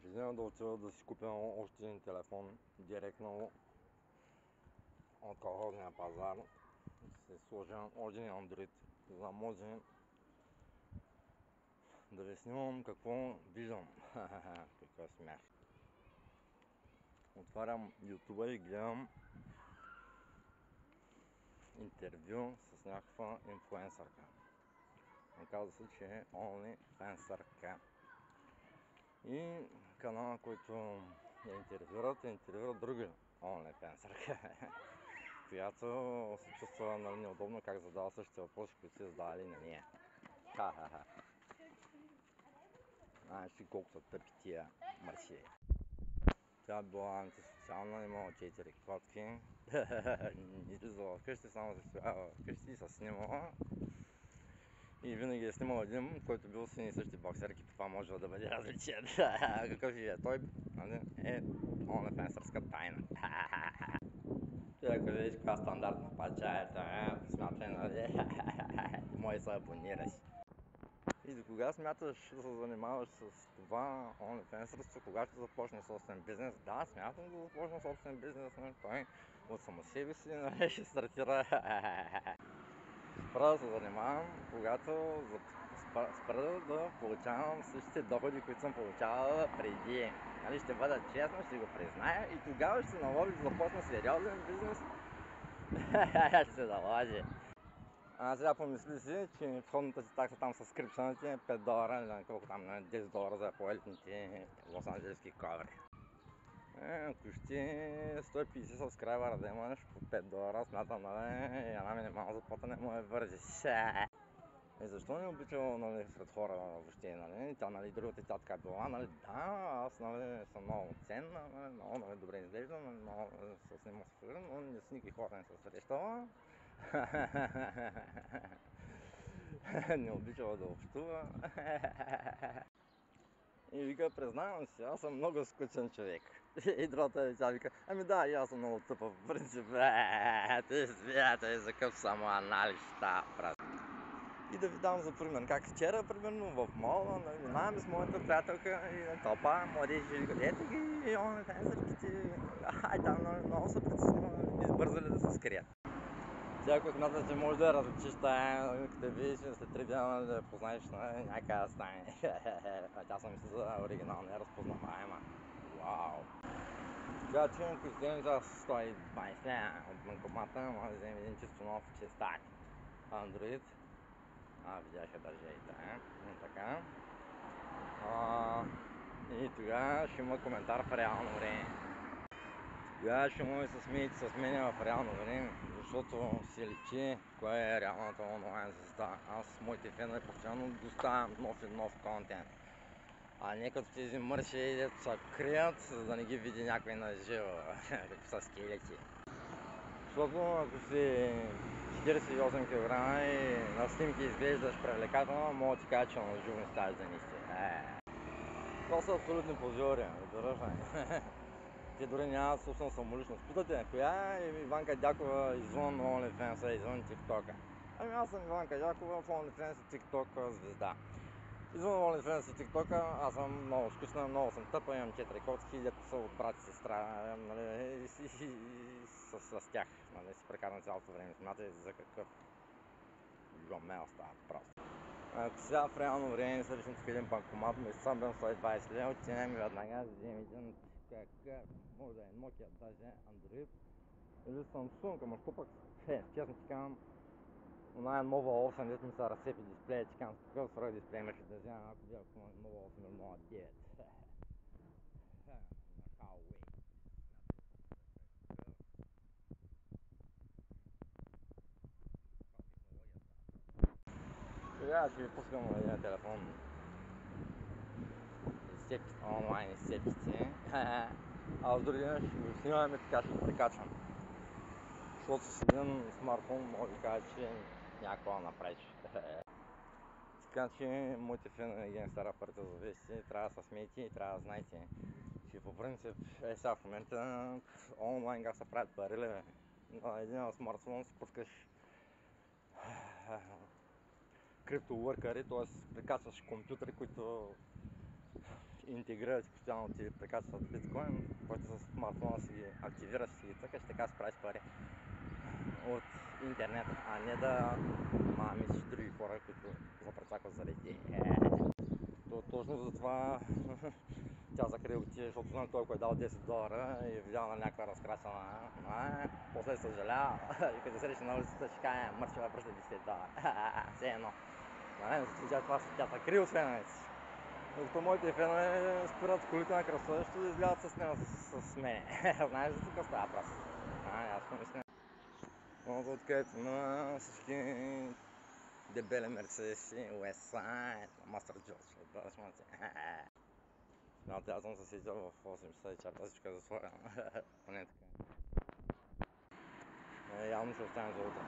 Жизнено да отида да си купя още един телефон директно от колхозния пазар. Се сложа още един Android, за да може да ви снимам какво виждам. Какъв смях. Отварям YouTube и гледам интервю с някаква инфлуенсърка. Оказва се, че е OnlyFansърка. И канала, който я интервюрат друга OnlyFansърка, която се чувства неудобно как задава същите въпроси, които си задавали на нея. Ха-ха-ха. Знаеш ли колко са тъпи тия марши? Тя била антисоциална, имала 4 котки. Не излизала вкъщи, само се стояла вкъщи и се снимала. И винаги е снимал един, който бил с и същи боксерки, това може да бъде различен. Какъв и е той, е OnlyFansърска тайна. Ти ако видиш каква стандартна пача е тая, смятай, нали, може да се абонираш. И до кога смяташ да се занимаваш с това OnlyFansърство, когато започнеш собствен бизнес? Да, смятам да започна собствен бизнес, но той от само себе си, нали, ще стартира. Спра да се занимавам, когато спра да получавам същите доходи, които съм получавал преди. Нали, ще бъда честна, ще го призная и тогава ще се наложи да започна сериозен бизнес. Ще се наложи. Сега помисли си, че входната ти такса там с крипсаните е $5, или колко там, $10 за по-елитните лос-анджелески коври. Ако ще 150 сабскрайбъра да имаш по $5, смятам, нали, една минимална заплата не му е вързиш. И защо не обичал, нали, сред хора въобще, нали, тя, нали, другата тя така била, нали, да, аз, нали, съм много ценна, нали, много, нали, добре изглеждам, нали, много се снимам с фигура, но не с никакви хора не се срещала. Не обичала да общува. И вика, признавам си, аз съм много скучен човек. И другата тя вика, ами да, и аз съм много тъпа в принцип. Ти смятай за къв самоанализ става, брат. И да ви дам за пример, как вчера, примерно, в мола, минаваме с моята приятелка и тълпа, младежи, ето ги, OnlyFansърките, там много са притеснили, избързали да се скрият. Тя, ако смята, че може да я различиш тая, като видиш след 3 дена да я познаеш, някак да стане. Тя съм мисля за оригинална, разпознаваема. Вау! Сега че ако вземем за 120 от банкомата, може да вземем един чисто нов чистак. Android. Видяха държа и тая. Така. И тогава ще има коментар в реално време. Тогава ще може да се смеете с мен в реално време, защото се личи кое е реалната онлайн звезда. Аз с моите фенове постоянно доставям нов и нов контент. А не като тези мърши, дето се крият, за да не ги види някой на живо, като са скелети. Защото ако си 48 кг и на снимки изглеждаш привлекателно, мога да ти кажа, че на живо не ставаш за нищо. Това са абсолютни позори, разбираш ли? Те дори нямат собствена самоличност. Питате, коя е Иванка Дякова извън OnlyFans, извън TikTok-а? Ами аз съм Иванка Дякова в OnlyFans и TikTok звезда. Извън OnlyFans и TikTok-а аз съм много скучна, много съм тъпа, имам 4 котки, дето са от брат и сестра, нали, и с тях, нали, си прекарам цялото време. Смятайте за какъв гомел става просто. Ако сега в реално време срещам тук един банкомат, ме изсъмбям 120 лева, отивам и веднага вземем един какъв, може да е Nokia, даже Android или Samsung, ама що пък, честно ти казвам, оная нова 8, дето ми се разцепи дисплея, ти казвам, с какъв срок дисплей имаше да взема, ако бях нова 8 или нова 9. На Huawei. Сега ще ви пускам на един телефон онлайн изцепките. А с други ден ще го снимаме, така ще го прикачвам. Защото с един смартфон мога да кажа, че някаква направиш. Така че моите фенове ги стара партия за вести, трябва да се смейте и трябва да знаете, че по принцип сега в момента онлайн как се правят пари, на един смартфон си пускаш криптоуъркъри, т.е. прикачваш компютъри, които интегрират и постоянно ти прикачват биткоин, който с смартфона си ги активираш, си ги цъкаш, така си правиш пари от интернет, а не да мамиш други хора, които запрецакват заради ти. То точно за това тя закри очи, защото знам той, който е дал $10 и е видял на някаква разкрасена, после съжалява и като се среща на улицата ще каже, мърчева връща $10. Все едно. Тя закри освен си. Докато моите фенове спират колите на кръстовището и излядат с нея с мене. Знаеш ли тук става прас? Ясно мисля. Много откъдето на всички дебели мерцедеси, Уестсайд, Мастер Джордж, отбраш мати. Смятате, аз съм се сетил в 8 часа и чакам всичко е затворено. Поне така. Явно ще остане за утре.